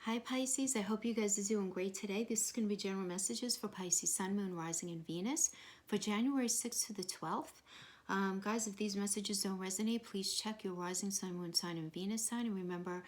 Hi Pisces, I hope you guys are doing great today. This is going to be general messages for Pisces, Sun, Moon, Rising, and Venus for January 6th to the 12th. Guys, if these messages don't resonate, please check your Rising, Sun, Moon sign, and Venus sign. And remember,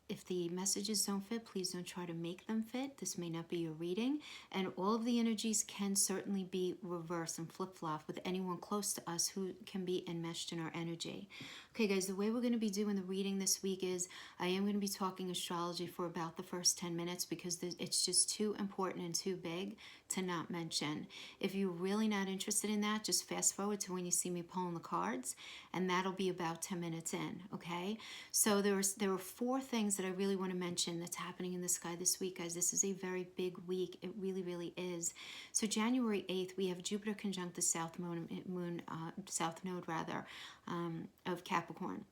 if the messages don't fit, please don't try to make them fit. This may not be your reading. And all of the energies can certainly be reversed and flip-flop with anyone close to us who can be enmeshed in our energy. Okay, guys, the way we're going to be doing the reading this week is I am going to be talking astrology for about the first 10 minutes because it's just too important and too big to not mention. If you're really not interested in that, just fast forward to when you see me pulling the cards, and that'll be about 10 minutes in, okay? So there are four things that I really want to mention that's happening in the sky this week, guys. This is a very big week. It really, really is. So January 8th, we have Jupiter conjunct the south south node rather, of Capricorn.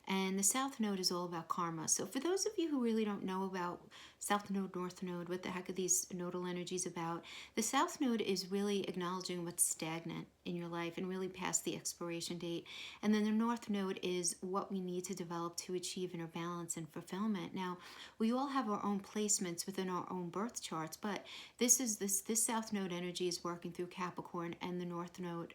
And the South Node is all about karma. So for those of you who really don't know about South Node, North Node, what the heck are these nodal energies about, the South Node is really acknowledging what's stagnant in your life and really past the expiration date. And then the North Node is what we need to develop to achieve inner balance and fulfillment. Now, we all have our own placements within our own birth charts, but this South Node energy is working through Capricorn, and the North Node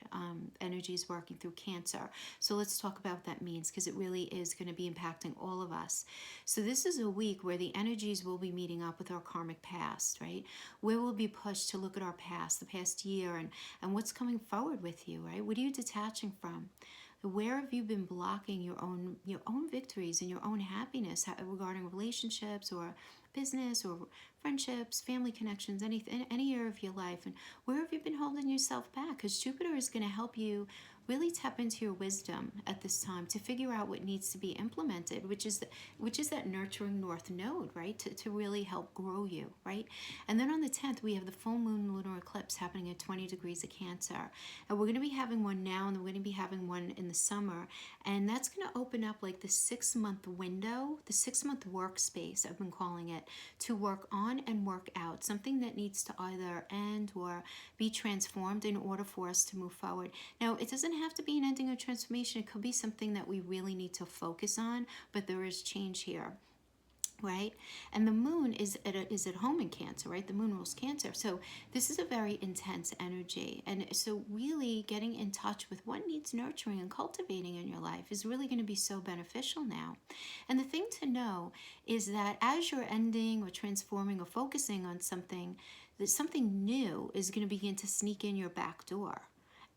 energy is working through Cancer. So let's talk about what that means, because it really is going to be impacting all of us. So this is a week where the energies will be meeting up with our karmic past, right? Where we'll be pushed to look at our past, the past year, and what's coming forward with you, right? What are you detaching from? Where have you been blocking your own victories and your own happiness regarding relationships or business or friendships, family connections, any area of your life? And where have you been holding yourself back? Because Jupiter is going to help you really tap into your wisdom at this time to figure out what needs to be implemented, which is that nurturing North Node, right? To really help grow you, right? And then on the 10th, we have the full moon lunar eclipse happening at 20 degrees of Cancer. And we're going to be having one now, and we're going to be having one in the summer. And that's going to open up like the 6-month window, the 6-month workspace, I've been calling it, to work on and work out, something that needs to either end or be transformed in order for us to move forward. Now, it doesn't have to be an ending or transformation. It could be something that we really need to focus on, but there is change here, right? And the moon is at home in Cancer, right? The moon rules Cancer. So this is a very intense energy. And so really getting in touch with what needs nurturing and cultivating in your life is really going to be so beneficial now. And the thing to know is that as you're ending or transforming or focusing on something, that something new is going to begin to sneak in your back door.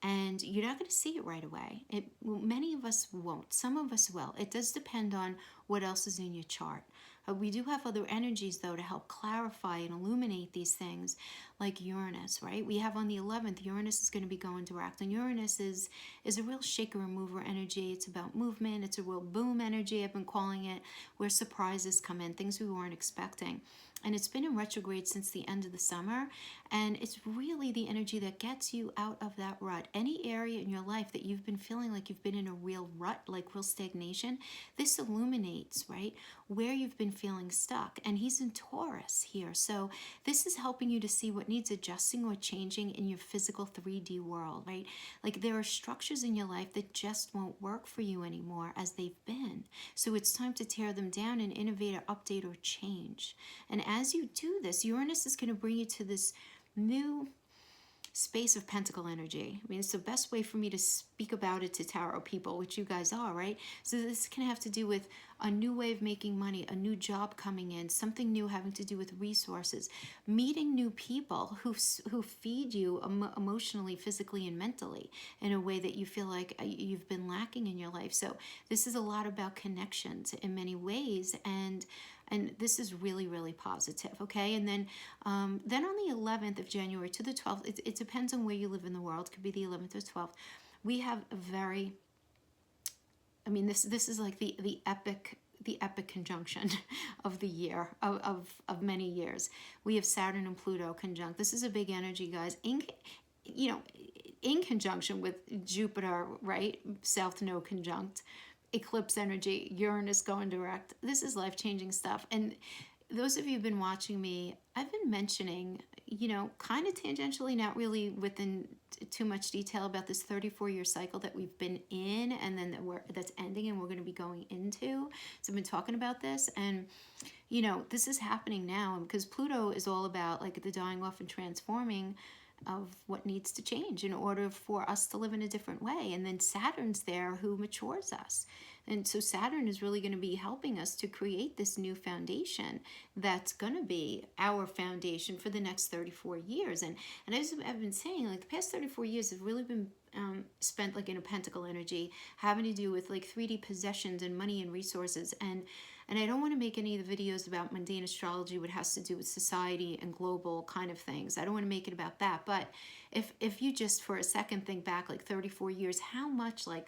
And you're not going to see it right away. Many of us won't. Some of us will. It does depend on what else is in your chart. We do have other energies, though, to help clarify and illuminate these things, like Uranus, right? We have on the 11th, Uranus is going to be going direct. And Uranus is a real shaker and mover energy. It's about movement. It's a real boom energy, I've been calling it, where surprises come in, things we weren't expecting. And it's been in retrograde since the end of the summer. And it's really the energy that gets you out of that rut. Any area in your life that you've been feeling like you've been in a real rut, like real stagnation, this illuminates, right, where you've been feeling stuck. And he's in Taurus here. So this is helping you to see what needs adjusting or changing in your physical 3D world, right? Like there are structures in your life that just won't work for you anymore as they've been. So it's time to tear them down and innovate or update or change. And as you do this, Uranus is going to bring you to this new space of pentacle energy. I mean, it's the best way for me to speak about it to tarot people, which you guys are, right? So this can have to do with a new way of making money, a new job coming in, something new having to do with resources, meeting new people who feed you emotionally, physically, and mentally in a way that you feel like you've been lacking in your life. So this is a lot about connections in many ways, and this is really, really positive, okay? And then on the 11th of January to the 12th, it depends on where you live in the world. It could be the 11th or 12th. We have a very, I mean, this is like the epic conjunction of the year, of many years. We have Saturn and Pluto conjunct. This is a big energy, guys. In conjunction with Jupiter, right? South Node conjunct. Eclipse energy, Uranus going direct. This is life-changing stuff. And those of you who've been watching me, I've been mentioning, you know, kind of tangentially, not really within too much detail, about this 34-year cycle that we've been in, and then that's ending and we're going to be going into. So I've been talking about this, and you know, this is happening now because Pluto is all about like the dying off and transforming of what needs to change in order for us to live in a different way. And then Saturn's there, who matures us. And so Saturn is really going to be helping us to create this new foundation that's going to be our foundation for the next 34 years. And as I've been saying, like the past 34 years have really been spent like in a pentacle energy, having to do with like 3D possessions and money and resources. And I don't want to make any of the videos about mundane astrology, what has to do with society and global kind of things. I don't want to make it about that. But if you just for a second think back like 34 years, how much like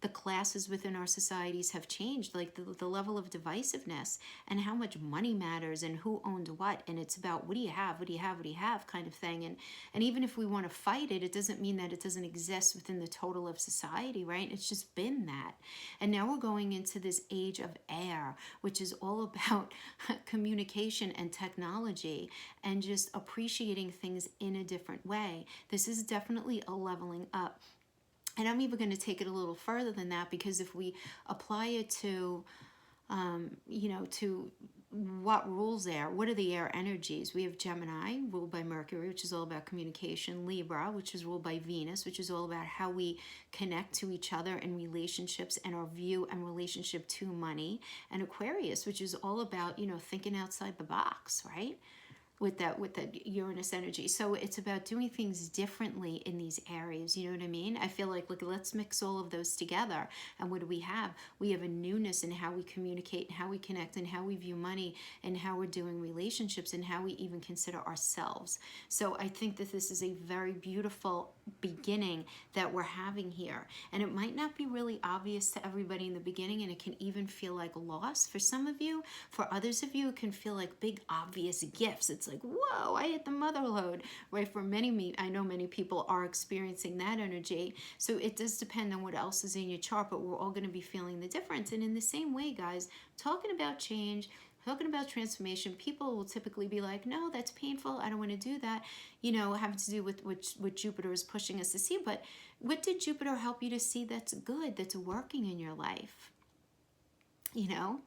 the classes within our societies have changed, like the level of divisiveness and how much money matters and who owned what. And it's about what do you have, what do you have, what do you have kind of thing. And even if we want to fight it, it doesn't mean that it doesn't exist within the total of society, right? It's just been that. And now we're going into this age of air, which is all about communication and technology and just appreciating things in a different way. This is definitely a leveling up. And I'm even going to take it a little further than that, because if we apply it to, you know, to what rules air, what are the air energies? We have Gemini, ruled by Mercury, which is all about communication. Libra, which is ruled by Venus, which is all about how we connect to each other and relationships and our view and relationship to money. And Aquarius, which is all about, you know, thinking outside the box, right? With that Uranus energy. So it's about doing things differently in these areas, you know what I mean? I feel like, look, let's mix all of those together. And what do we have? We have a newness in how we communicate and how we connect and how we view money and how we're doing relationships and how we even consider ourselves. So I think that this is a very beautiful beginning that we're having here. And it might not be really obvious to everybody in the beginning, and it can even feel like loss for some of you. For others of you, it can feel like big obvious gifts. It's like, whoa, I hit the mother lode, right? For many, I know many people are experiencing that energy. So it does depend on what else is in your chart, but we're all going to be feeling the difference. And in the same way, guys, talking about change, talking about transformation, people will typically be like, no, that's painful, I don't want to do that, you know, having to do with what Jupiter is pushing us to see. But what did Jupiter help you to see that's good, that's working in your life? You know?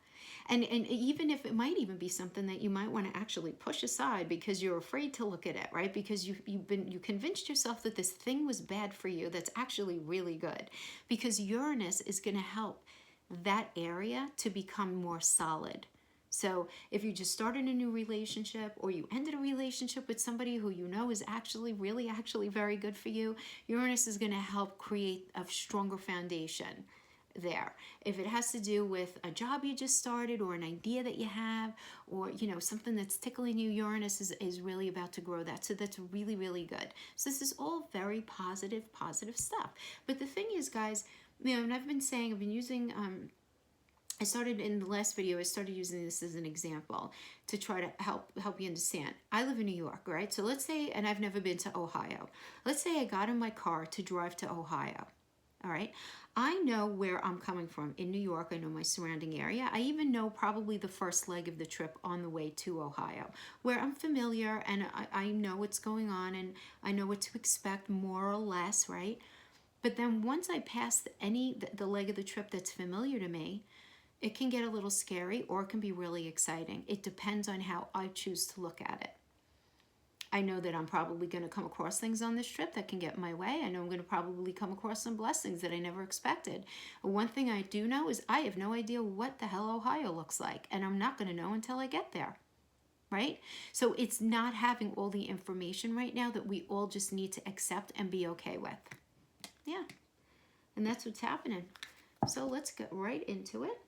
And even if it might even be something that you might want to actually push aside because you're afraid to look at it, right? Because you convinced yourself that this thing was bad for you that's actually really good. Because Uranus is going to help that area to become more solid. So if you just started a new relationship, or you ended a relationship with somebody who you know is actually very good for you, Uranus is going to help create a stronger foundation there. If it has to do with a job you just started, or an idea that you have, or you know, something that's tickling you, Uranus is really about to grow that. So that's really, really good. So this is all very positive stuff. But the thing is, guys, you know, and I've been using I started in the last video, I started using this as an example to try to help you understand. I live in New York, right? So let's say, and I've never been to Ohio. Let's say I got in my car to drive to Ohio. All right. I know where I'm coming from in New York. I know my surrounding area. I even know probably the first leg of the trip on the way to Ohio, where I'm familiar and I know what's going on and I know what to expect more or less, right? But then once I pass the leg of the trip that's familiar to me, it can get a little scary or it can be really exciting. It depends on how I choose to look at it. I know that I'm probably going to come across things on this trip that can get in my way. I know I'm going to probably come across some blessings that I never expected. One thing I do know is I have no idea what the hell Ohio looks like, and I'm not going to know until I get there, right? So it's not having all the information right now that we all just need to accept and be okay with. Yeah, and that's what's happening. So let's get right into it.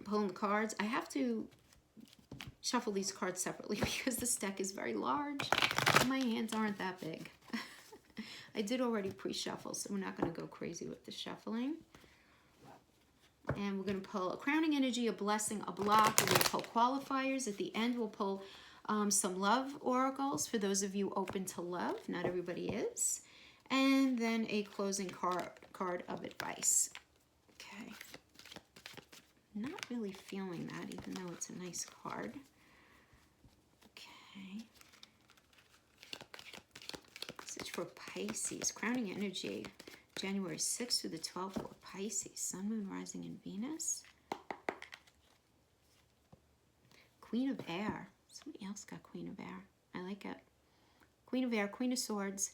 Pulling the cards. I have to shuffle these cards separately because this deck is very large. My hands aren't that big. I did already pre-shuffle, so we're not going to go crazy with the shuffling. And we're going to pull a crowning energy, a blessing, a block. We're going to pull qualifiers. At the end, we'll pull some love oracles for those of you open to love. Not everybody is. And then a closing card of advice. Okay. Not really feeling that, even though it's a nice card. Okay. Message for Pisces. Crowning energy. January 6th through the 12th for Pisces. Sun, Moon, Rising, and Venus. Queen of Air. Somebody else got Queen of Air. I like it. Queen of Air, Queen of Swords.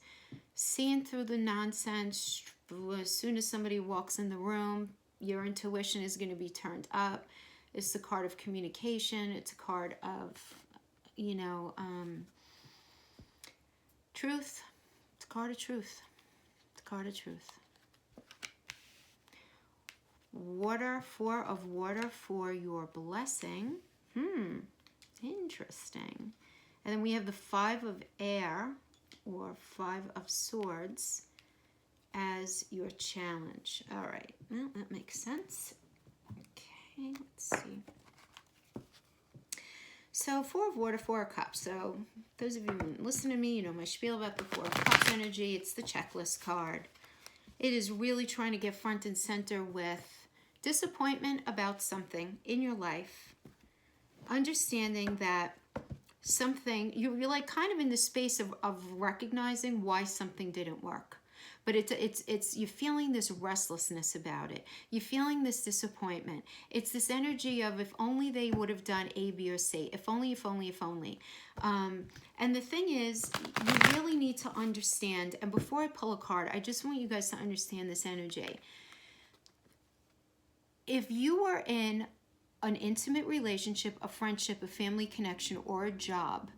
Seeing through the nonsense. As soon as somebody walks in the room, your intuition is going to be turned up. It's the card of communication. It's a card of, you know, truth. It's a card of truth. It's a card of truth. Water, 4 of water for your blessing. Interesting. And then we have the 5 of air, or 5 of swords, as your challenge. All right, well, that makes sense. Okay, let's see. So 4 of water, 4 of cups. So those of you who listen to me, you know my spiel about the 4 of cups energy. It's the checklist card. It is really trying to get front and center with disappointment about something in your life. Understanding that something, you're like kind of in the space of recognizing why something didn't work. But it's you're feeling this restlessness about it. You're feeling this disappointment. It's this energy of if only they would have done A, B, or C. If only, if only, if only. And the thing is, you really need to understand, and before I pull a card, I just want you guys to understand this energy. If you are in an intimate relationship, a friendship, a family connection, or a job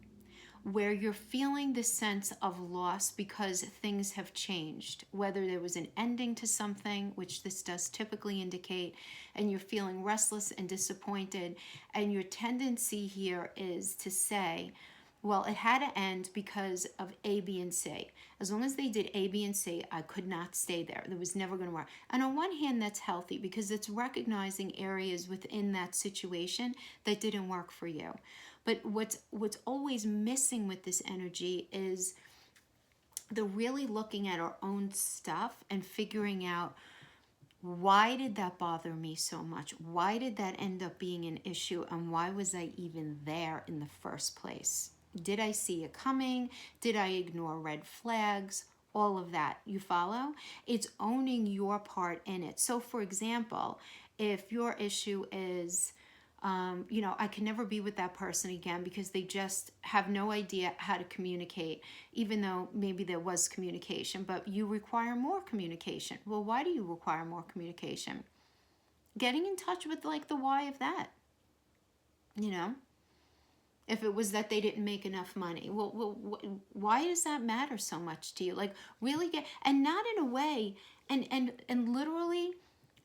where you're feeling this sense of loss because things have changed, whether there was an ending to something, which this does typically indicate, and you're feeling restless and disappointed, and your tendency here is to say, well, it had to end because of A, B, and C. As long as they did A, B, and C, I could not stay there. It was never going to work. And on one hand, that's healthy because it's recognizing areas within that situation that didn't work for you. But what's always missing with this energy is the really looking at our own stuff and figuring out, why did that bother me so much? Why did that end up being an issue? And why was I even there in the first place? Did I see it coming? Did I ignore red flags? All of that. You follow? It's owning your part in it. So for example, if your issue is, I can never be with that person again because they just have no idea how to communicate, even though maybe there was communication, but you require more communication. Well, why do you require more communication? Getting in touch with like the why of that, if it was that they didn't make enough money. Well, why does that matter so much to you? Like really and not in a way, and literally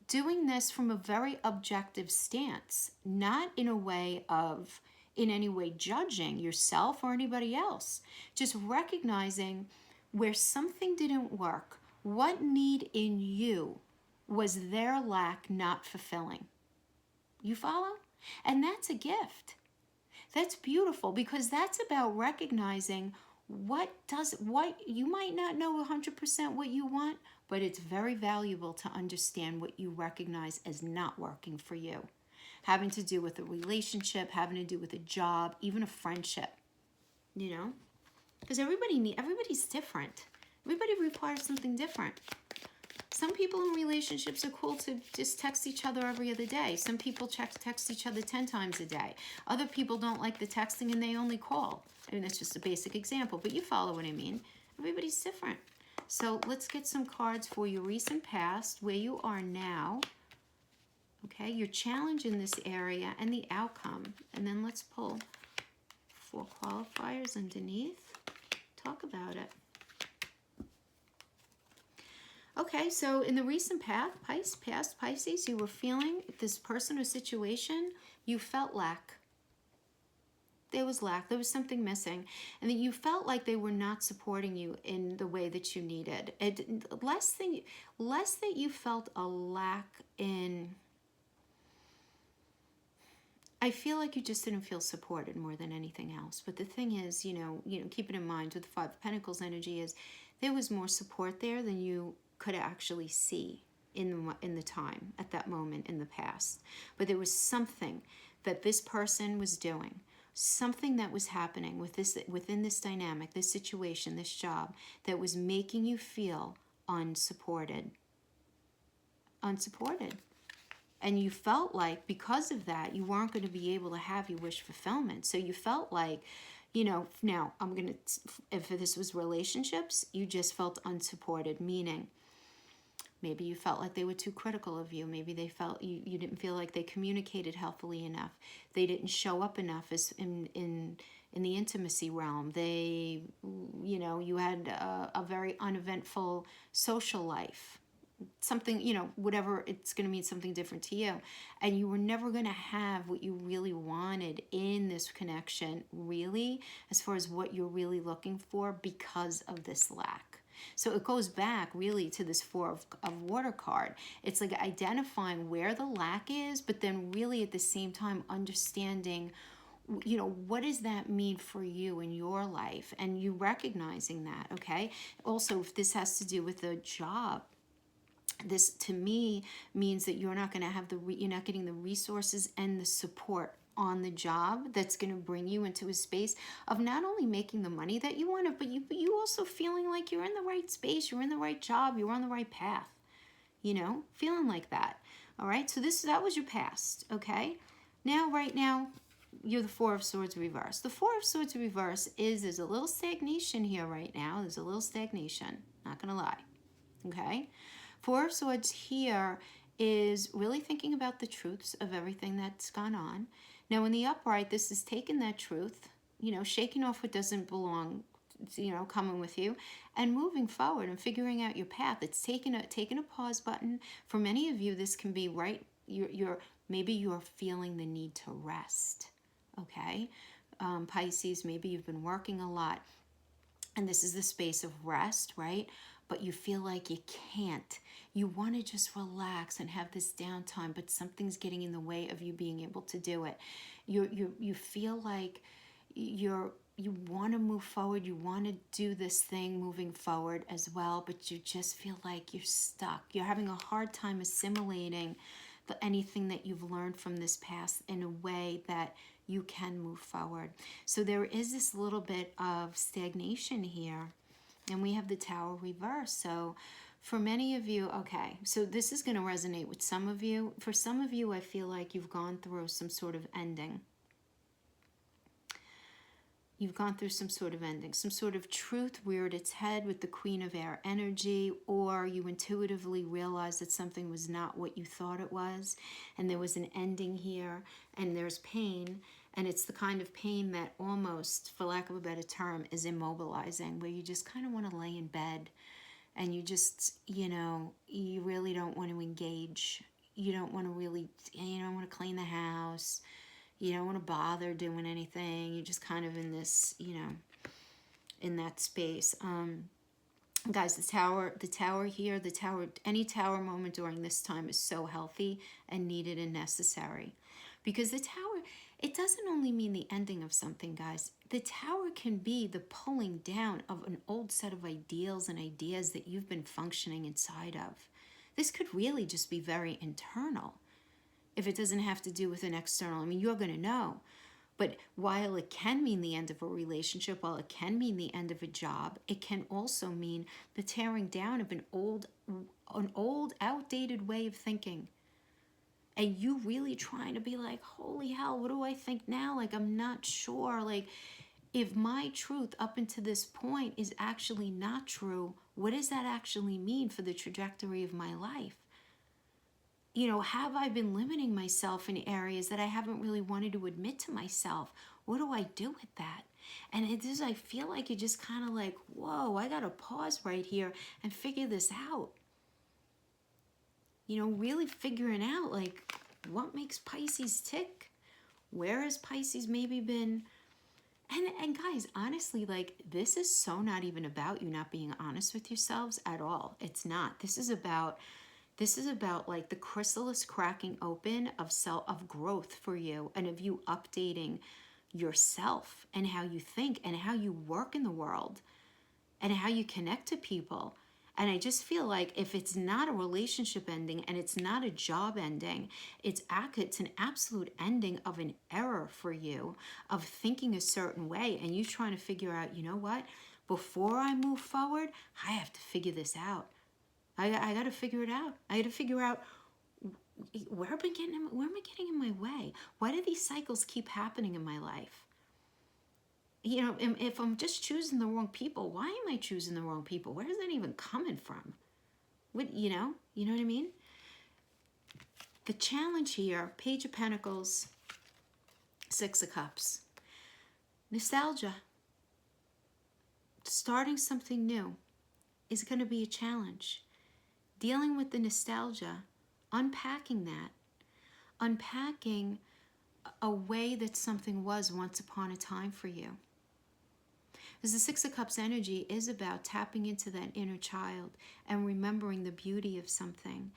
doing this from a very objective stance, not in a way of in any way judging yourself or anybody else. Just recognizing where something didn't work, what need in you was their lack not fulfilling. You follow? And that's a gift. That's beautiful because that's about recognizing what you might not know 100% what you want, but it's very valuable to understand what you recognize as not working for you. Having to do with a relationship, having to do with a job, even a friendship, Because everybody's different. Everybody requires something different. Some people in relationships are cool to just text each other every other day. Some people text each other 10 times a day. Other people don't like the texting and they only call. I mean, that's just a basic example, but you follow what I mean. Everybody's different. So let's get some cards for your recent past, where you are now, okay, your challenge in this area, and the outcome. And then let's pull 4 qualifiers underneath. Talk about it. Okay, so in the recent past Pisces, you were feeling this person or situation, you felt lack. There was lack. There was something missing. And that you felt like they were not supporting you in the way that you needed. Less that you felt a lack in... I feel like you just didn't feel supported more than anything else. But the thing is, keep it in mind with the 5 of Pentacles energy is there was more support there than you could actually see. in the time at that moment in the past. But there was something that this person was doing, something that was happening within this dynamic, this situation, this job, that was making you feel unsupported. And you felt like because of that, you weren't going to be able to have your wish fulfillment. So you felt like, now if this was relationships, you just felt unsupported, meaning maybe you felt like they were too critical of you. Maybe they felt you didn't feel like they communicated healthily enough. They didn't show up enough as in the intimacy realm. They, you had a very uneventful social life. Something, whatever, it's going to mean something different to you. And you were never going to have what you really wanted in this connection, really, as far as what you're really looking for because of this lack. So it goes back really to this Four of Water card. It's like identifying where the lack is, but then really at the same time understanding, what does that mean for you in your life? And you recognizing that, okay? Also, if this has to do with a job, this to me means that you're not going to have you're not getting the resources and the support on the job that's going to bring you into a space of not only making the money that you want, but you also feeling like you're in the right space, you're in the right job, you're on the right path, feeling like that. All right, so that was your past. Okay, right now you're the Four of Swords reverse. The Four of Swords reverse there's a little stagnation here right now. There's a little stagnation, not gonna lie. Okay, Four of Swords here is really thinking about the truths of everything that's gone on. Now in the upright, this is taking that truth, shaking off what doesn't belong, coming with you, and moving forward and figuring out your path. It's taking a pause button. For many of you, this can be maybe you're feeling the need to rest. Okay, Pisces, maybe you've been working a lot, and this is the space of rest, right? But you feel like you can't. You want to just relax and have this downtime, but something's getting in the way of you being able to do it. You feel like you want to move forward. You want to do this thing moving forward as well, but you just feel like you're stuck. You're having a hard time assimilating anything that you've learned from this past in a way that you can move forward. So there is this little bit of stagnation here. And we have the Tower reverse. So for many of you, okay, so this is going to resonate with some of you. For some of you, I feel like you've gone through some sort of ending. You've gone through some sort of ending. Some sort of truth reared its head with the Queen of Air energy, or you intuitively realized that something was not what you thought it was, and there was an ending here, and there's pain. And it's the kind of pain that almost, for lack of a better term, is immobilizing, where you just kind of want to lay in bed and you just, you really don't want to engage. You don't want to really, you don't want to clean the house. You don't want to bother doing anything. You're just kind of in this, in that space. Guys, the tower here, any tower moment during this time is so healthy and needed and necessary. Because the tower, it doesn't only mean the ending of something, guys. The tower can be the pulling down of an old set of ideals and ideas that you've been functioning inside of. This could really just be very internal. If it doesn't have to do with an external, you're going to know. But while it can mean the end of a relationship, while it can mean the end of a job, it can also mean the tearing down of an old, outdated way of thinking. And you really trying to be like, holy hell, what do I think now? Like, I'm not sure. Like, if my truth up until this point is actually not true, what does that actually mean for the trajectory of my life? Have I been limiting myself in areas that I haven't really wanted to admit to myself? What do I do with that? And I feel like you're just kind of like, whoa, I got to pause right here and figure this out. Really figuring out, like, what makes Pisces tick? Where has Pisces maybe been? And guys, honestly, like, this is so not even about you not being honest with yourselves at all. It's not. This is about like the chrysalis cracking open of growth for you, and of you updating yourself and how you think and how you work in the world and how you connect to people. And I just feel like if it's not a relationship ending and it's not a job ending, it's an absolute ending of an error for you of thinking a certain way, and you trying to figure out, you know what? Before I move forward, I have to figure this out. I got to figure it out. I got to figure out where am I getting in my way? Why do these cycles keep happening in my life? You know, if I'm just choosing the wrong people, why am I choosing the wrong people? Where is that even coming from? What, you know what I mean? The challenge here, Page of Pentacles, Six of Cups. Nostalgia. Starting something new is going to be a challenge. Dealing with the nostalgia, unpacking a way that something was once upon a time for you. Because the Six of Cups energy is about tapping into that inner child and remembering the beauty of something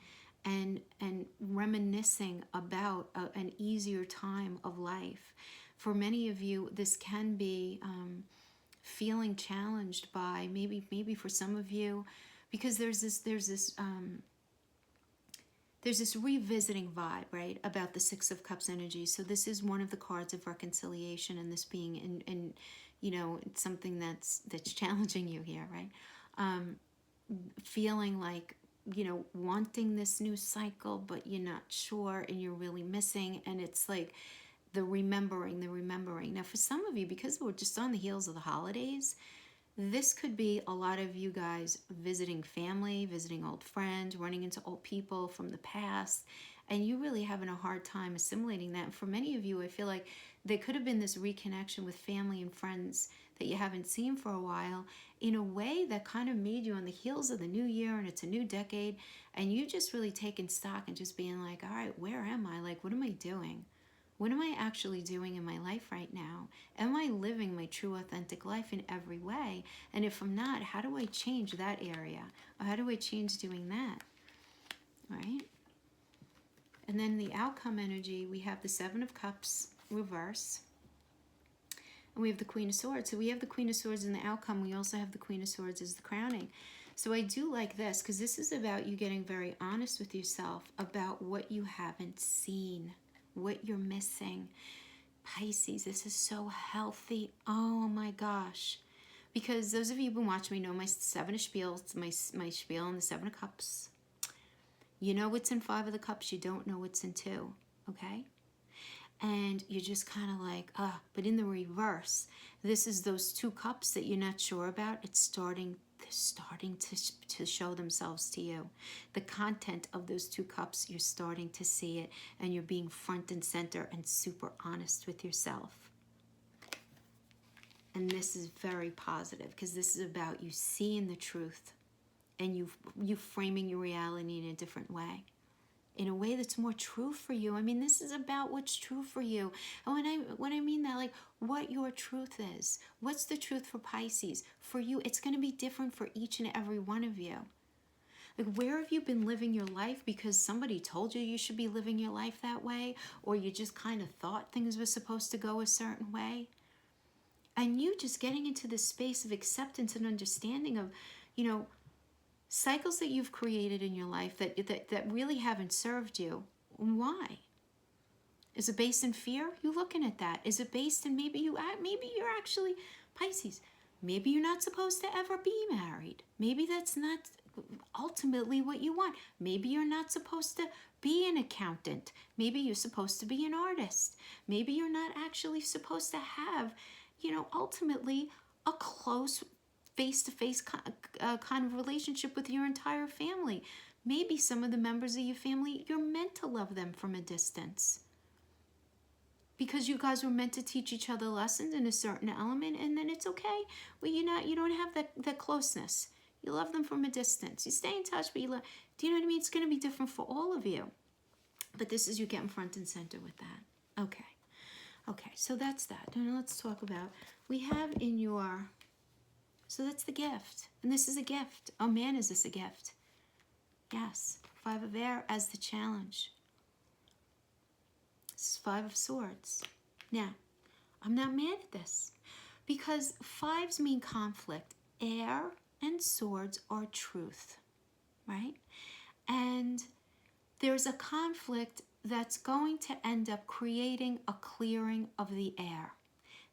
and reminiscing about an easier time of life. For many of you, this can be feeling challenged by maybe for some of you, because there's this revisiting vibe, right, about the Six of Cups energy. So this is one of the cards of reconciliation, and this being in you know, it's something that's challenging you here, right? Feeling like, you know, wanting this new cycle, but you're not sure and you're really missing, and it's like the remembering. Now, for some of you, because we're just on the heels of the holidays, this could be a lot of you guys visiting family, visiting old friends, running into old people from the past, and you really having a hard time assimilating that. And for many of you, I feel like there could have been this reconnection with family and friends that you haven't seen for a while in a way that kind of made you on the heels of the new year, and it's a new decade, and you just really taking stock and just being like, all right, where am I? Like, what am I doing? What am I actually doing in my life right now? Am I living my true authentic life in every way? And if I'm not, how do I change that area? Or how do I change doing that? Right? And then the outcome energy, we have the Seven of Cups reverse. And we have the Queen of Swords. So we have the Queen of Swords in the outcome. We also have the Queen of Swords as the crowning. So I do like this, because this is about you getting very honest with yourself about what you haven't seen, what you're missing. Pisces, this is so healthy. Oh my gosh. Because those of you who've been watching me know my Seven of Spiel, my spiel in the Seven of Cups. You know what's in Five of the Cups, you don't know what's in Two, okay? And you're just kind of like, but in the reverse, this is those two cups that you're not sure about. It's starting to show themselves to you. The content of those two cups, you're starting to see it, and you're being front and center and super honest with yourself. And this is very positive, because this is about you seeing the truth and you framing your reality in a different way, in a way that's more true for you. I mean, this is about what's true for you. And when I mean that, like, what your truth is. What's the truth for Pisces? For you, it's going to be different for each and every one of you. Like, where have you been living your life because somebody told you should be living your life that way, or you just kind of thought things were supposed to go a certain way? And you just getting into this space of acceptance and understanding of, you know, cycles that you've created in your life that really haven't served you. Why? Is it based in fear? You looking at that. Is it based in maybe you're actually Pisces? Maybe you're not supposed to ever be married. Maybe that's not ultimately what you want. Maybe you're not supposed to be an accountant. Maybe you're supposed to be an artist. Maybe you're not actually supposed to have, you know, ultimately a close face-to-face kind of relationship with your entire family. Maybe some of the members of your family, you're meant to love them from a distance, because you guys were meant to teach each other lessons in a certain element, and then it's okay. Well, you don't have that closeness. You love them from a distance. You stay in touch, but do you know what I mean? It's going to be different for all of you. But this is you getting front and center with that. Okay, so that's that. Now let's talk about, we have in your, so that's the gift. And this is a gift. Oh man, is this a gift? Yes. Five of Air as the challenge. This is Five of Swords. Now, I'm not mad at this, because fives mean conflict. Air and Swords are truth, right? And there's a conflict that's going to end up creating a clearing of the air.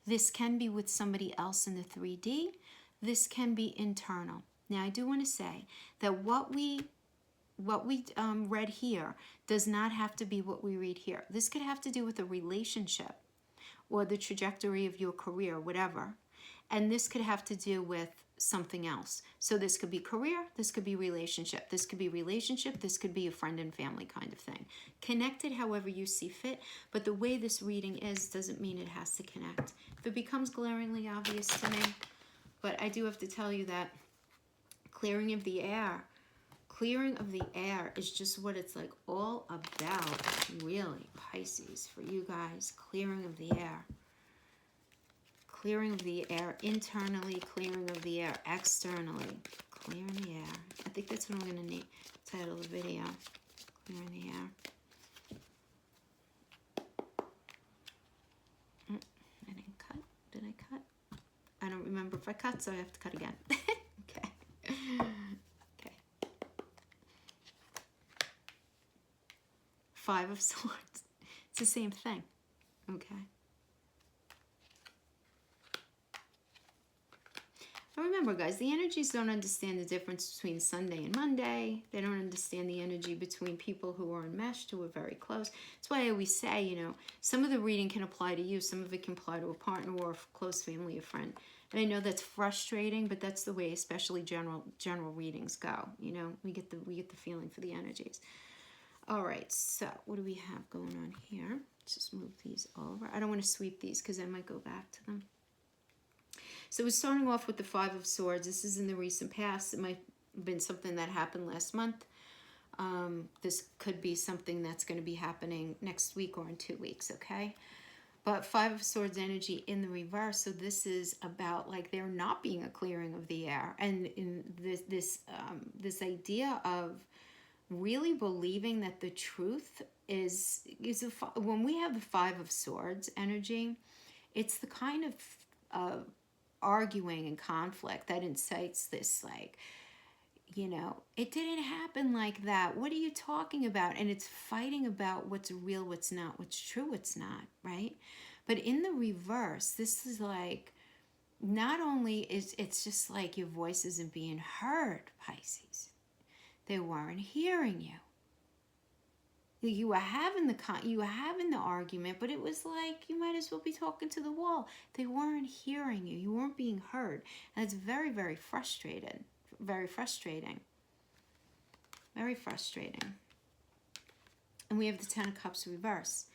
This can be with somebody else in the 3D. This can be internal. Now, I do want to say that what we read here does not have to be what we read here. This could have to do with a relationship or the trajectory of your career, whatever. And this could have to do with something else. So this could be career, this could be relationship, this could be relationship, this could be a friend and family kind of thing. Connected however you see fit, but the way this reading is doesn't mean it has to connect. If it becomes glaringly obvious to me, but I do have to tell you that clearing of the air is just what it's like all about, really, Pisces, for you guys. Clearing of the air. Clearing of the air internally, clearing of the air externally. Clearing the air. I think that's what I'm going to title the video. Clearing the air. I didn't cut. Did I cut? I don't remember if I cut, so I have to cut again. Okay. Okay. 5 of Swords. It's the same thing. Okay. Remember, guys, the energies don't understand the difference between Sunday and Monday. They don't understand the energy between people who are enmeshed, who are very close. That's why I always say, you know, some of the reading can apply to you. Some of it can apply to a partner or a close family, a friend. And I know that's frustrating, but that's the way, especially general readings go. You know, we get the feeling for the energies. All right, so what do we have going on here? Let's just move these over. I don't want to sweep these because I might go back to them. So we're starting off with the 5 of Swords. This is in the recent past. It might have been something that happened last month. This could be something that's going to be happening next week or in 2 weeks, okay? But 5 of Swords energy in the reverse. So this is about like there not being a clearing of the air. And in this idea of really believing that the truth is when we have the 5 of Swords energy, it's the kind of arguing and conflict that incites this, like, you know, it didn't happen like that. What are you talking about? And it's fighting about what's real, what's not, what's true, what's not, right? But in the reverse, this is like, not only is it's just like your voice isn't being heard, Pisces. They weren't hearing you. You were having the argument, but it was like you might as well be talking to the wall. They weren't hearing you. You weren't being heard. And it's very, very frustrating. Very frustrating. Very frustrating. And we have the 10 of Cups reverse.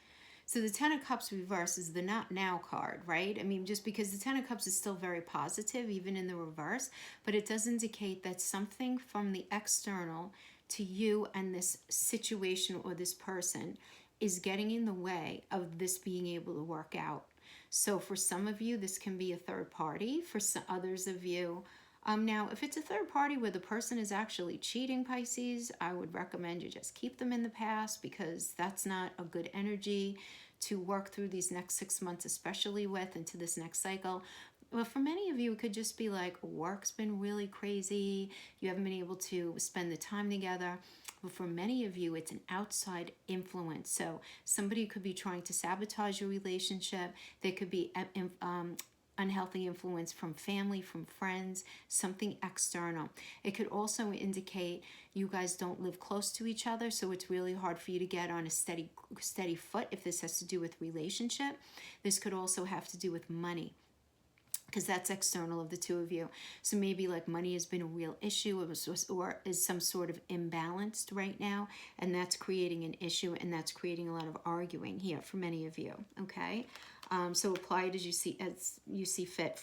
So the 10 of Cups reverse is the not now card, right? I mean, just because the 10 of Cups is still very positive, even in the reverse, but it does indicate that something from the external to you and this situation or this person is getting in the way of this being able to work out. So for some of you, this can be a third party. For some others of you, now, if it's a third party where the person is actually cheating, Pisces, I would recommend you just keep them in the past, because that's not a good energy to work through these next 6 months, especially with into this next cycle. Well, for many of you, it could just be like work's been really crazy. You haven't been able to spend the time together. But for many of you, it's an outside influence. So somebody could be trying to sabotage your relationship. There could be unhealthy influence from family, from friends, something external. It could also indicate you guys don't live close to each other, so it's really hard for you to get on a steady foot if this has to do with relationship. This could also have to do with money, because that's external of the two of you. So maybe like money has been a real issue, or is some sort of imbalanced right now, and that's creating an issue, and that's creating a lot of arguing here for many of you, okay? So apply it as you see fit.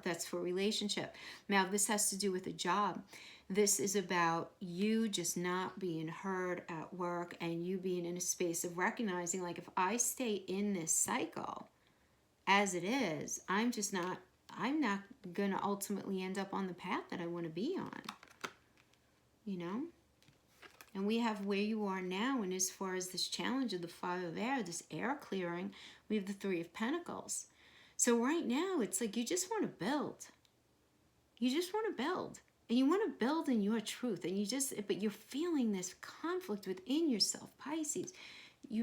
That's for relationship. Now, this has to do with a job. This is about you just not being heard at work, and you being in a space of recognizing, like, if I stay in this cycle as it is, I'm not going to ultimately end up on the path that I want to be on, you know? And we have where you are now, and as far as this challenge of the 5 of air, this air clearing, we have the 3 of Pentacles. So right now, it's like you just want to build. You just want to build. And you want to build in your truth, and but you're feeling this conflict within yourself, Pisces.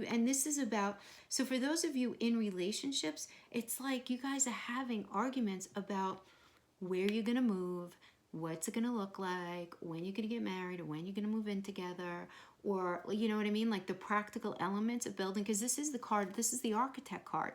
And this is about, so for those of you in relationships, it's like you guys are having arguments about where you're going to move, what's it going to look like, when you're going to get married, or when you're going to move in together, or you know what I mean? Like the practical elements of building, because this is the card, this is the architect card.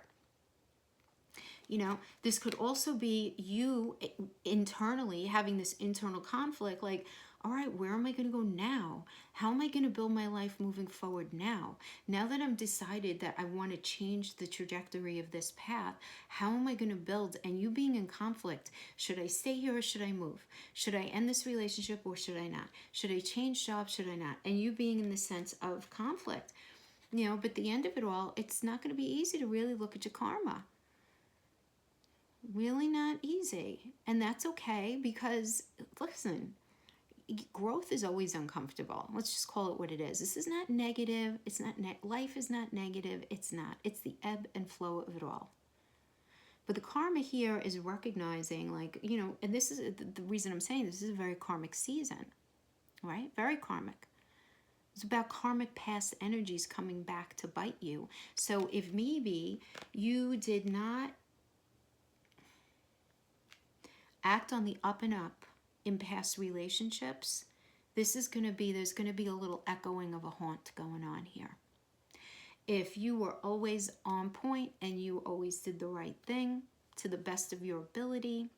You know, this could also be you internally having this internal conflict, like, all right, where am I going to go now? How am I going to build my life moving forward now? Now that I'm decided that I want to change the trajectory of this path, how am I going to build? And you being in conflict, should I stay here or should I move? Should I end this relationship or should I not? Should I change jobs? Should I not? And you being in the sense of conflict, you know, but the end of it all, it's not going to be easy to really look at your karma. Really not easy. And that's okay, because listen, growth is always uncomfortable. Let's just call it what it is. This is not negative. It's not life is not negative. It's not. It's the ebb and flow of it all. But the karma here is recognizing, like, you know, and this is the reason I'm saying this is a very karmic season, right? Very karmic. It's about karmic past energies coming back to bite you. So if maybe you did not act on the up and up in past relationships, this is going to be, there's going to be a little echoing of a haunt going on here. If you were always on point and you always did the right thing to the best of your ability,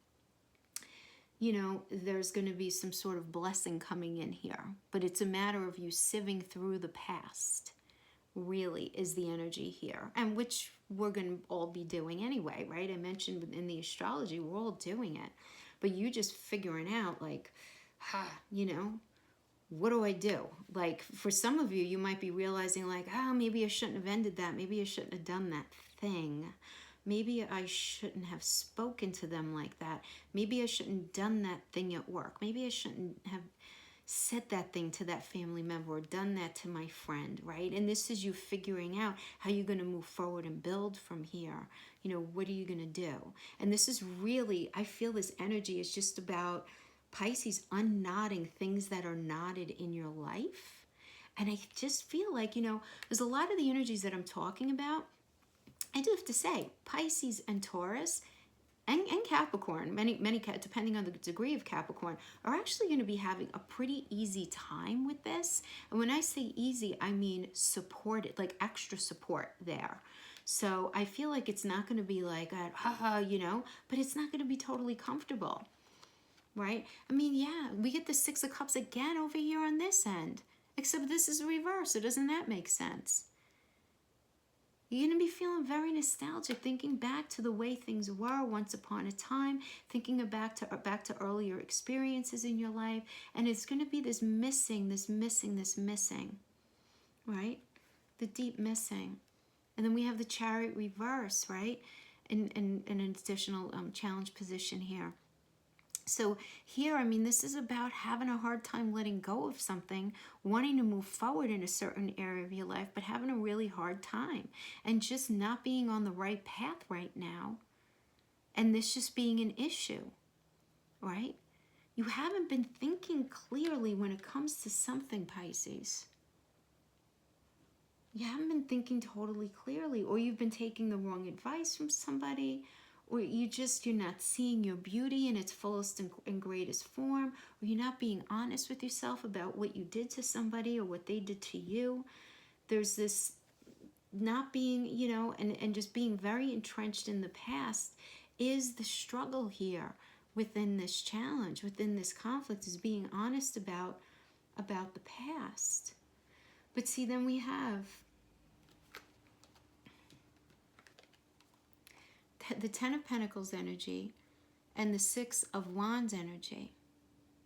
you know, there's going to be some sort of blessing coming in here. But it's a matter of you sieving through the past, really, is the energy here. And which we're going to all be doing anyway, right? I mentioned in the astrology, we're all doing it. But you just figuring out, like, you know, what do I do? Like, for some of you, you might be realizing, like, maybe I shouldn't have ended that. Maybe I shouldn't have done that thing. Maybe I shouldn't have spoken to them like that. Maybe I shouldn't have done that thing at work. Maybe I shouldn't have said that thing to that family member or done that to my friend, right? And this is you figuring out how you're going to move forward and build from here. You know, what are you going to do? And this is really, I feel this energy is just about Pisces unknotting things that are knotted in your life. And I just feel like, you know, there's a lot of the energies that I'm talking about. I do have to say, Pisces and Taurus and Capricorn, many depending on the degree of Capricorn, are actually going to be having a pretty easy time with this. And when I say easy, I mean supported, like extra support there. So I feel like it's not going to be like, you know, but it's not going to be totally comfortable, right? I mean, yeah, we get the Six of Cups again over here on this end, except this is reverse. So doesn't that make sense? You're going to be feeling very nostalgic, thinking back to the way things were once upon a time, thinking back to earlier experiences in your life, and it's going to be this missing, right? The deep missing. And then we have the Chariot reverse, right? In an additional challenge position here. So here, I mean, this is about having a hard time letting go of something, wanting to move forward in a certain area of your life, but having a really hard time and just not being on the right path right now. And this just being an issue, right? You haven't been thinking clearly when it comes to something, Pisces. You haven't been thinking totally clearly, or you've been taking the wrong advice from somebody, or you're not seeing your beauty in its fullest and greatest form, or you're not being honest with yourself about what you did to somebody or what they did to you. There's this not being, you know, and just being very entrenched in the past is the struggle here within this challenge, within this conflict, is being honest about the past. But see, then we have the Ten of Pentacles energy and the Six of Wands energy,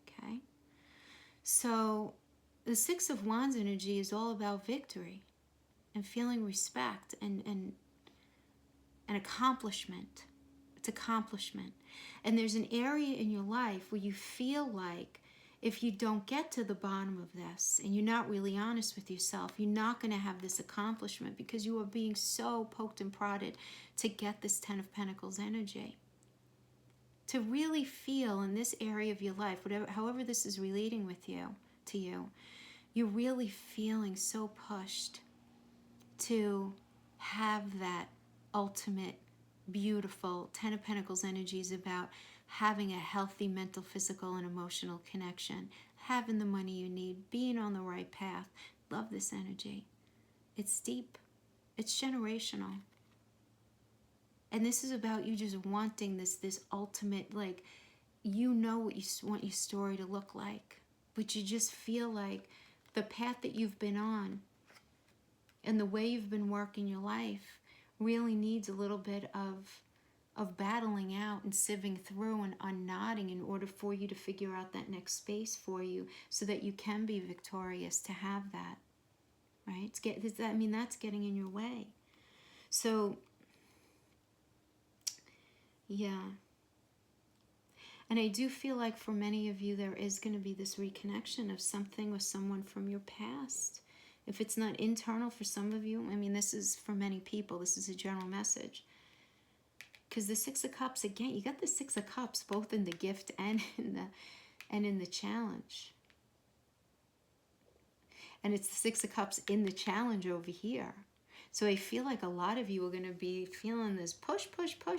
okay? So the Six of Wands energy is all about victory and feeling respect and accomplishment. It's accomplishment. And there's an area in your life where you feel like if you don't get to the bottom of this and you're not really honest with yourself, you're not going to have this accomplishment because you are being so poked and prodded to get this Ten of Pentacles energy. to really feel in this area of your life, whatever, however this is relating with you, to you, you're really feeling so pushed to have that ultimate, beautiful Ten of Pentacles energies about having a healthy mental, physical, and emotional connection, having the money you need, being on the right path. Love this energy. It's deep. It's generational. And this is about you just wanting this ultimate, like, you know what you want your story to look like, but you just feel like the path that you've been on and the way you've been working your life really needs a little bit of battling out and sieving through and unknotting in order for you to figure out that next space for you so that you can be victorious to have that, right? That's getting in your way. So, yeah. And I do feel like for many of you, there is going to be this reconnection of something with someone from your past. If it's not internal for some of you, I mean, this is for many people, this is a general message. Because the Six of Cups, again, you got the Six of Cups both in the gift and in the challenge. And it's the Six of Cups in the challenge over here. So I feel like a lot of you are going to be feeling this push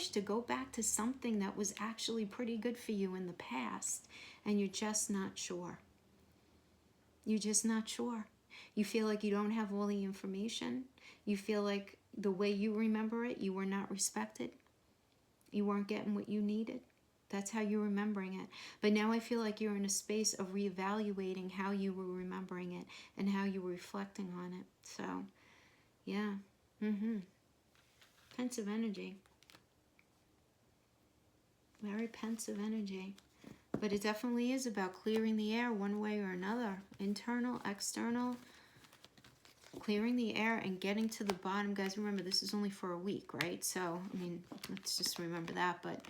to go back to something that was actually pretty good for you in the past. And you're just not sure. You're just not sure. You feel like you don't have all the information. You feel like the way you remember it, you were not respected. You weren't getting what you needed. That's how you're remembering it. But now I feel like you're in a space of reevaluating how you were remembering it and how you were reflecting on it. So, yeah. Pensive energy. Very pensive energy. But it definitely is about clearing the air one way or another. Internal, external. Clearing the air and getting to the bottom. Guys, remember, this is only for a week, right? So, I mean, let's just remember that. But,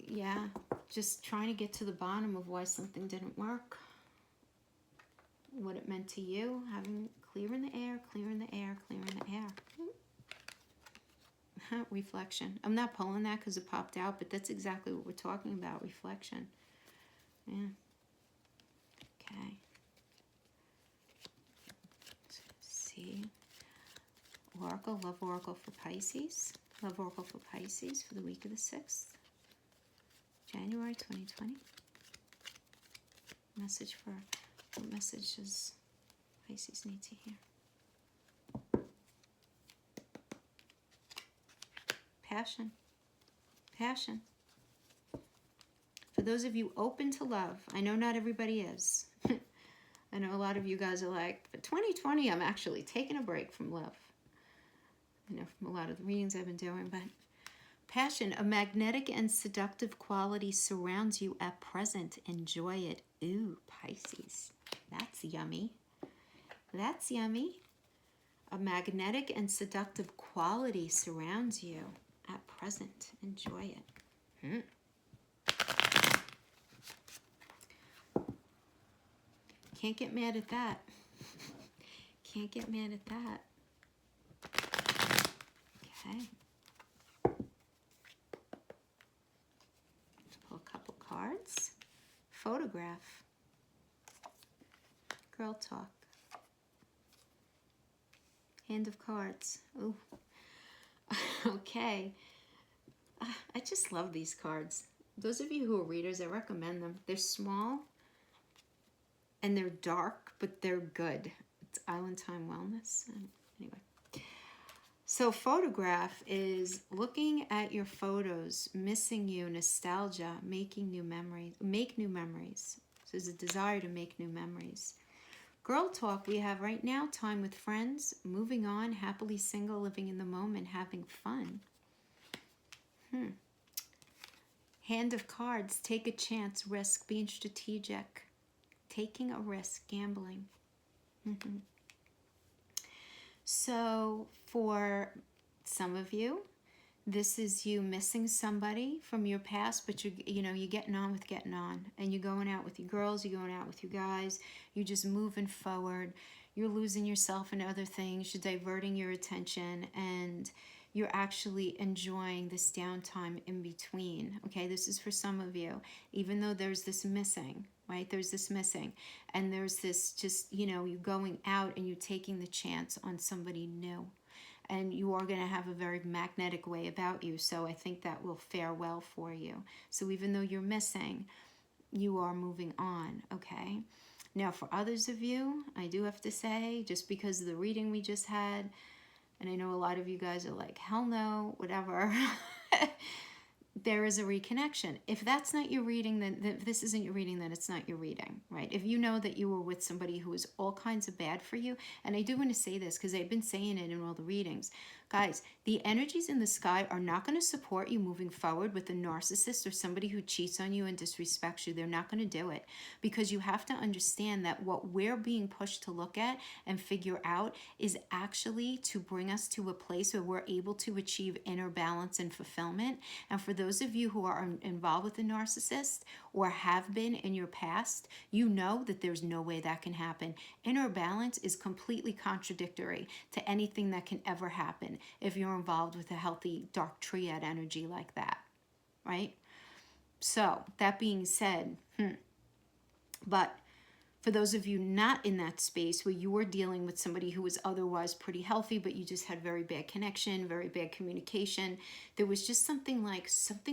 yeah, just trying to get to the bottom of why something didn't work. What it meant to you. Clearing the air, clearing the air, clearing the air. Reflection. I'm not pulling that because it popped out, but that's exactly what we're talking about. Reflection. Yeah. Okay. Oracle, Love Oracle for Pisces. Love Oracle for Pisces for the week of the 6th. January 2020. What message does Pisces need to hear? Passion. Passion. For those of you open to love, I know not everybody is. I know a lot of you guys are like, for 2020, I'm actually taking a break from love. You know, from a lot of the readings I've been doing, but passion, a magnetic and seductive quality surrounds you at present. Enjoy it. Ooh, Pisces. That's yummy. That's yummy. A magnetic and seductive quality surrounds you at present. Enjoy it. Can't get mad at that. Can't get mad at that. Okay. Pull a couple cards. Photograph. Girl talk. Hand of cards. Ooh. Okay. I just love these cards. Those of you who are readers, I recommend them. They're small and they're dark, but they're good. It's Island Time Wellness. Anyway. So photograph is looking at your photos, missing you, nostalgia, making new memories, make new memories. So there's a desire to make new memories. Girl talk we have right now, time with friends, moving on, happily single, living in the moment, having fun. Hand of cards, take a chance, risk, being strategic, taking a risk, gambling. So for some of you, this is you missing somebody from your past, but you're getting on with getting on. And you're going out with your girls, you're going out with your guys, you're just moving forward. You're losing yourself in other things, you're diverting your attention, and you're actually enjoying this downtime in between. Okay, this is for some of you, even though there's this missing, right? There's this missing, and there's this just, you know, you going out and you taking the chance on somebody new. And you are going to have a very magnetic way about you. So I think that will fare well for you. So even though you're missing, you are moving on, okay? Now, for others of you, I do have to say, just because of the reading we just had, and I know a lot of you guys are like, hell no, whatever. There is a reconnection. If that's not your reading, then if this isn't your reading, then it's not your reading, right? If you know that you were with somebody who was all kinds of bad for you, and I do want to say this because I've been saying it in all the readings, guys, the energies in the sky are not going to support you moving forward with a narcissist or somebody who cheats on you and disrespects you. They're not going to do it, because you have to understand that what we're being pushed to look at and figure out is actually to bring us to a place where we're able to achieve inner balance and fulfillment. And for those of you who are involved with a narcissist or have been in your past, you know that there's no way that can happen. Inner balance is completely contradictory to anything that can ever happen if you're involved with a healthy dark triad energy like that, right? So that being said, but for those of you not in that space where you were dealing with somebody who was otherwise pretty healthy, but you just had very bad connection, very bad communication, there was just something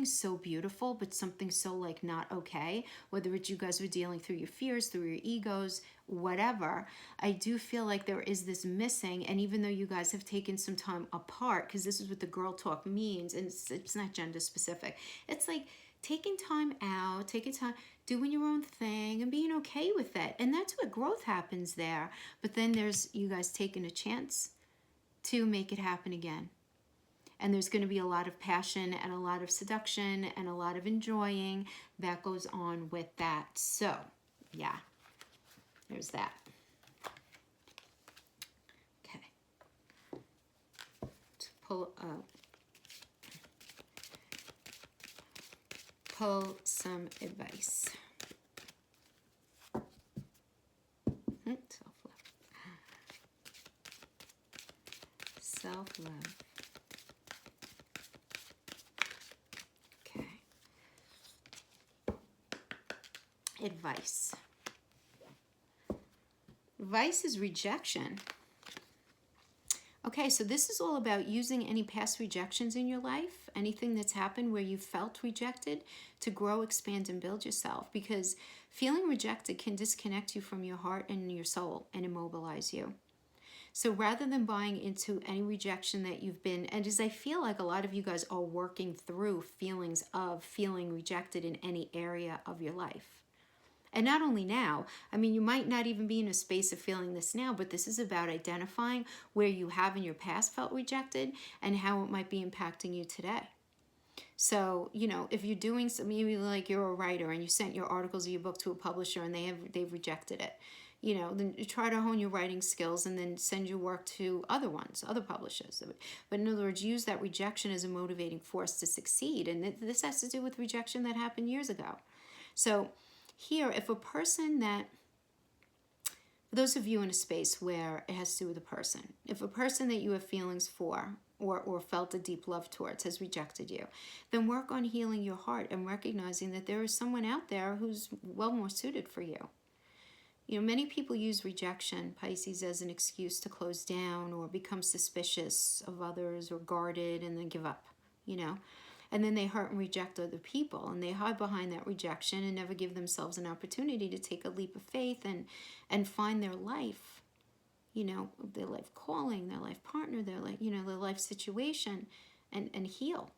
so beautiful, but something so like not okay, whether it's you guys were dealing through your fears, through your egos, whatever. I do feel like there is this missing, and even though you guys have taken some time apart, because this is what the girl talk means, and it's not gender specific, it's like taking time out, doing your own thing and being okay with it. And that's what growth happens there. But then there's you guys taking a chance to make it happen again. And there's going to be a lot of passion and a lot of seduction and a lot of enjoying that goes on with that. So, yeah, there's that. Okay. Let's pull some advice. Self-love. Okay. Advice. Advice is rejection. Okay, so this is all about using any past rejections in your life, anything that's happened where you felt rejected, to grow, expand, and build yourself. Because feeling rejected can disconnect you from your heart and your soul and immobilize you. So rather than buying into any rejection that you've been, and as I feel like a lot of you guys are working through feelings of feeling rejected in any area of your life. And not only now, I mean, you might not even be in a space of feeling this now, but this is about identifying where you have in your past felt rejected and how it might be impacting you today. So, you know, if you're doing some, maybe like you're a writer and you sent your articles or your book to a publisher and they've rejected it, you know, then you try to hone your writing skills and then send your work to other publishers. But in other words, use that rejection as a motivating force to succeed. And this has to do with rejection that happened years ago. So here, if a person that, for those of you in a space where it has to do with a person, if a person that you have feelings for or felt a deep love towards has rejected you, then work on healing your heart and recognizing that there is someone out there who's well more suited for you. You know, many people use rejection, Pisces, as an excuse to close down or become suspicious of others or guarded and then give up, you know. And then they hurt and reject other people, and they hide behind that rejection and never give themselves an opportunity to take a leap of faith and find their life, you know, their life calling, their life partner, their life, you know, their life situation, and heal.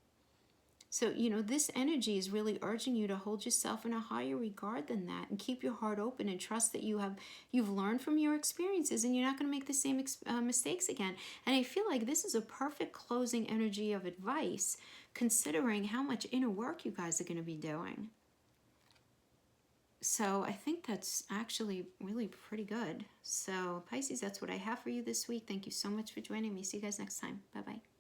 So, you know, this energy is really urging you to hold yourself in a higher regard than that and keep your heart open and trust that you've learned from your experiences and you're not going to make the same mistakes again. And I feel like this is a perfect closing energy of advice, considering how much inner work you guys are going to be doing. So I think that's actually really pretty good. So Pisces, that's what I have for you this week. Thank you so much for joining me. See you guys next time. Bye-bye.